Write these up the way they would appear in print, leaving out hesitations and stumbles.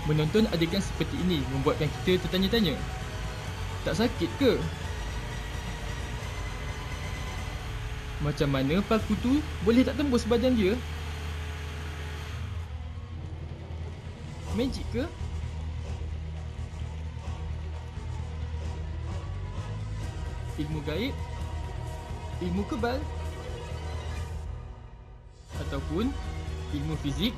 Menonton adegan seperti ini membuatkan kita tertanya-tanya, tak sakit ke? Macam mana paku tu boleh tak tembus badan dia? Magic ke? Ilmu gaib? Ilmu kebal? Ataupun ilmu fizik?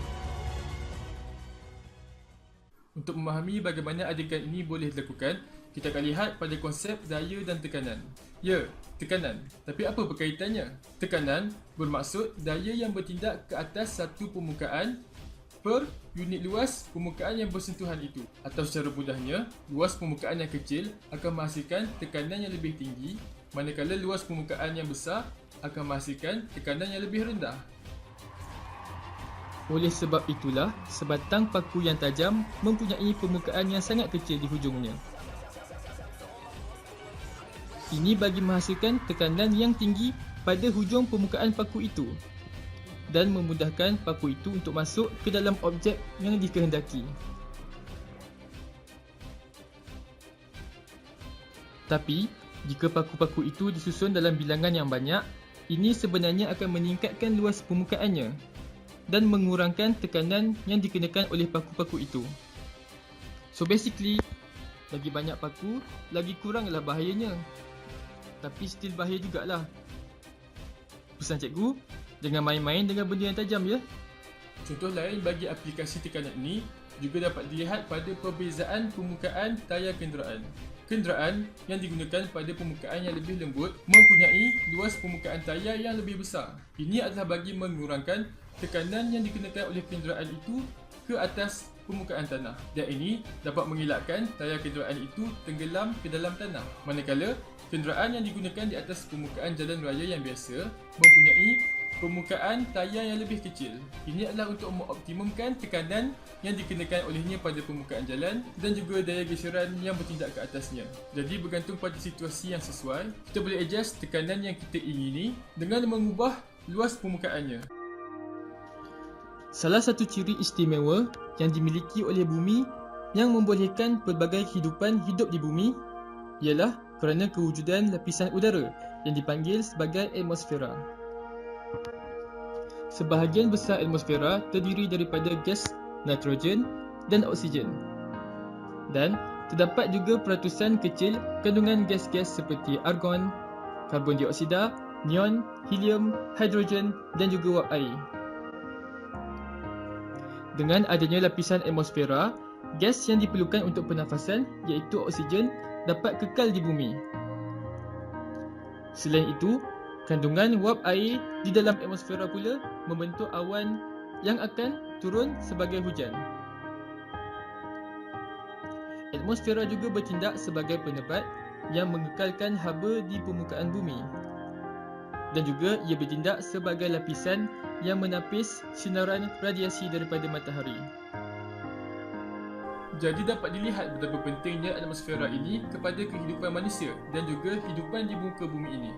Untuk memahami bagaimana adegan ini boleh dilakukan, kita akan lihat pada konsep daya dan tekanan. Ya, tekanan. Tapi apa berkaitannya? Tekanan bermaksud daya yang bertindak ke atas satu permukaan per unit luas permukaan yang bersentuhan itu. Atau secara mudahnya, luas permukaan yang kecil akan menghasilkan tekanan yang lebih tinggi, manakala luas permukaan yang besar akan menghasilkan tekanan yang lebih rendah. Oleh sebab itulah, sebatang paku yang tajam mempunyai permukaan yang sangat kecil di hujungnya. Ini bagi menghasilkan tekanan yang tinggi pada hujung permukaan paku itu dan memudahkan paku itu untuk masuk ke dalam objek yang dikehendaki. Tapi, jika paku-paku itu disusun dalam bilangan yang banyak, ini sebenarnya akan meningkatkan luas permukaannya dan mengurangkan tekanan yang dikenakan oleh paku-paku itu. So basically, lagi banyak paku, lagi kuranglah bahayanya. Tapi still bahaya jugalah. Pesan cikgu, jangan main-main dengan benda yang tajam ya. Contoh lain bagi aplikasi tekanan ini juga dapat dilihat pada perbezaan permukaan tayar kenderaan. Kenderaan yang digunakan pada permukaan yang lebih lembut mempunyai luas permukaan tayar yang lebih besar. Ini adalah bagi mengurangkan tekanan yang dikenakan oleh kenderaan itu ke atas permukaan tanah, dan ini dapat mengelakkan tayar kenderaan itu tenggelam ke dalam tanah. Manakala kenderaan yang digunakan di atas permukaan jalan raya yang biasa mempunyai permukaan tayar yang lebih kecil. Ini adalah untuk mengoptimumkan tekanan yang dikenakan olehnya pada permukaan jalan dan juga daya geseran yang bertindak ke atasnya. Jadi bergantung pada situasi yang sesuai, kita boleh adjust tekanan yang kita ingini dengan mengubah luas permukaannya. Salah satu ciri istimewa yang dimiliki oleh bumi yang membolehkan pelbagai kehidupan hidup di bumi ialah kerana kewujudan lapisan udara yang dipanggil sebagai atmosfera. Sebahagian besar atmosfera terdiri daripada gas nitrogen dan oksigen. Dan terdapat juga peratusan kecil kandungan gas-gas seperti argon, karbon dioksida, neon, helium, hidrogen dan juga wap air. Dengan adanya lapisan atmosfera, gas yang diperlukan untuk pernafasan iaitu oksigen dapat kekal di bumi. Selain itu, kandungan wap air di dalam atmosfera pula membentuk awan yang akan turun sebagai hujan. Atmosfera juga bertindak sebagai penebat yang mengekalkan haba di permukaan bumi. Dan juga ia bertindak sebagai lapisan yang menapis sinaran radiasi daripada matahari. Jadi dapat dilihat betapa pentingnya atmosfera ini kepada kehidupan manusia dan juga kehidupan di muka bumi ini.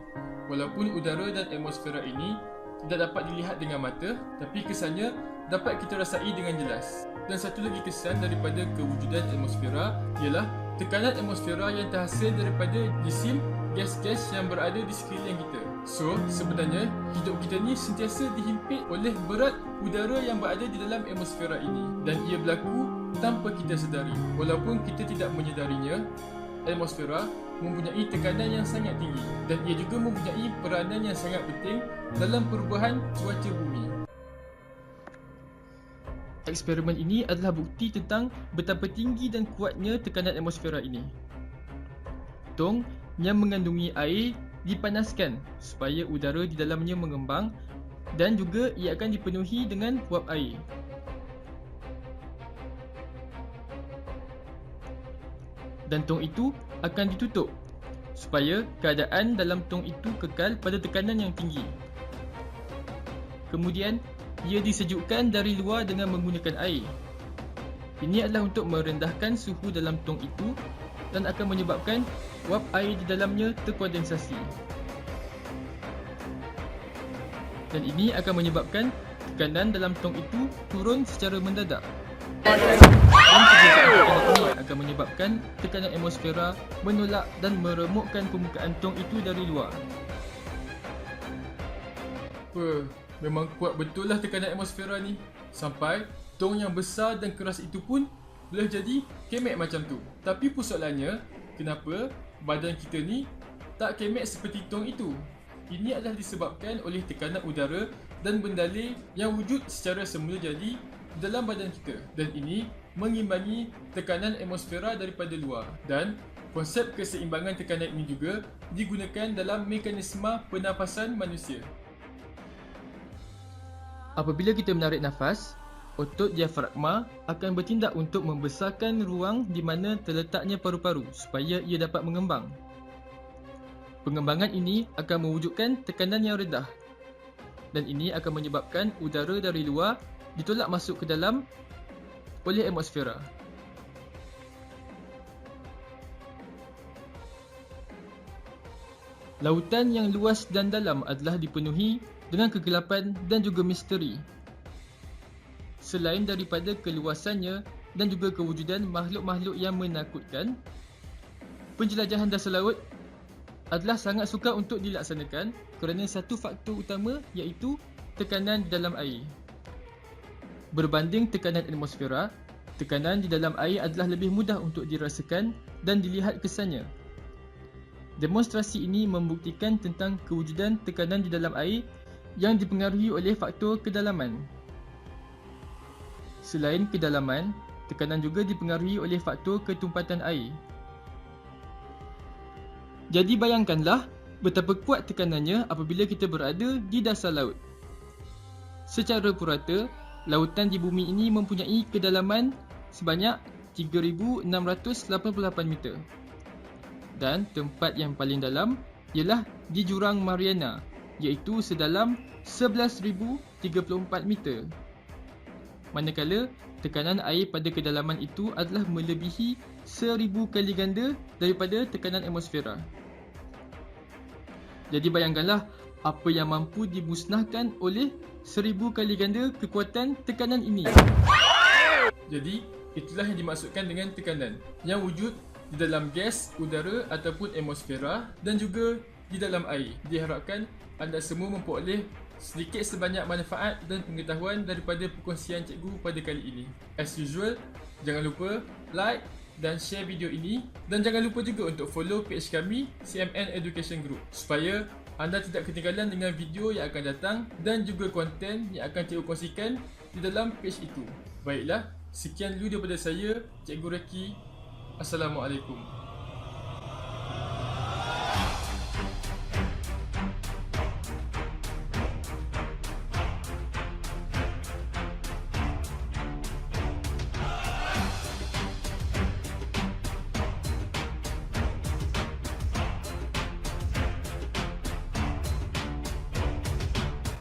Walaupun udara dan atmosfera ini tidak dapat dilihat dengan mata, tapi kesannya dapat kita rasai dengan jelas. Dan satu lagi kesan daripada kewujudan atmosfera ialah tekanan atmosfera yang terhasil daripada jisim gas-gas yang berada di sekeliling kita. So, sebenarnya hidup kita ni sentiasa dihimpit oleh berat udara yang berada di dalam atmosfera ini, dan ia berlaku tanpa kita sedari. Walaupun kita tidak menyedarinya, atmosfera mempunyai tekanan yang sangat tinggi dan ia juga mempunyai peranan yang sangat penting dalam perubahan cuaca bumi. Eksperimen ini adalah bukti tentang betapa tinggi dan kuatnya tekanan atmosfera ini. Tong yang mengandungi air dipanaskan supaya udara di dalamnya mengembang dan juga ia akan dipenuhi dengan wap air. Dan tong itu akan ditutup supaya keadaan dalam tong itu kekal pada tekanan yang tinggi. Kemudian, ia disejukkan dari luar dengan menggunakan air. Ini adalah untuk merendahkan suhu dalam tong itu dan akan menyebabkan wap air di dalamnya terkondensasi. Dan ini akan menyebabkan tekanan dalam tong itu turun secara mendadak. Dan perbezaan tekanan ini akan menyebabkan tekanan atmosfera menolak dan meremukkan permukaan tong itu dari luar. Memang kuat betul lah tekanan atmosfera ni. Sampai tong yang besar dan keras itu pun boleh jadi kemek macam tu. Tapi persoalannya, kenapa badan kita ni tak kemek seperti tong itu? Ini adalah disebabkan oleh tekanan udara dan bendalai yang wujud secara semula jadi dalam badan kita. Dan ini mengimbangi tekanan atmosfera daripada luar. Dan konsep keseimbangan tekanan ini juga digunakan dalam mekanisme pernafasan manusia. Apabila kita menarik nafas, otot diafragma akan bertindak untuk membesarkan ruang di mana terletaknya paru-paru supaya ia dapat mengembang. Pengembangan ini akan mewujudkan tekanan yang rendah dan ini akan menyebabkan udara dari luar ditolak masuk ke dalam oleh atmosfera. Lautan yang luas dan dalam adalah dipenuhi dengan kegelapan dan juga misteri. Selain daripada keluasannya dan juga kewujudan makhluk-makhluk yang menakutkan, penjelajahan dasar laut adalah sangat sukar untuk dilaksanakan kerana satu faktor utama iaitu tekanan di dalam air. Berbanding tekanan atmosfera, tekanan di dalam air adalah lebih mudah untuk dirasakan dan dilihat kesannya. Demonstrasi ini membuktikan tentang kewujudan tekanan di dalam air yang dipengaruhi oleh faktor kedalaman. Selain kedalaman, tekanan juga dipengaruhi oleh faktor ketumpatan air. Jadi bayangkanlah betapa kuat tekanannya apabila kita berada di dasar laut. Secara purata, lautan di bumi ini mempunyai kedalaman sebanyak 3,688 meter. Dan tempat yang paling dalam ialah di Jurang Mariana, iaitu sedalam 11,034 meter. Manakala tekanan air pada kedalaman itu adalah melebihi 1,000 kali ganda daripada tekanan atmosfera. Jadi bayangkanlah apa yang mampu dimusnahkan oleh 1,000 kali ganda kekuatan tekanan ini. Jadi itulah yang dimaksudkan dengan tekanan yang wujud di dalam gas, udara ataupun atmosfera dan juga di dalam air. Diharapkan anda semua memperoleh sedikit sebanyak manfaat dan pengetahuan daripada perkongsian cikgu pada kali ini. As usual, jangan lupa like dan share video ini dan jangan lupa juga untuk follow page kami CMN Education Group supaya anda tidak ketinggalan dengan video yang akan datang dan juga konten yang akan cikgu kongsikan di dalam page itu. Baiklah, sekian dulu daripada saya, Cikgu Reki. Assalamualaikum.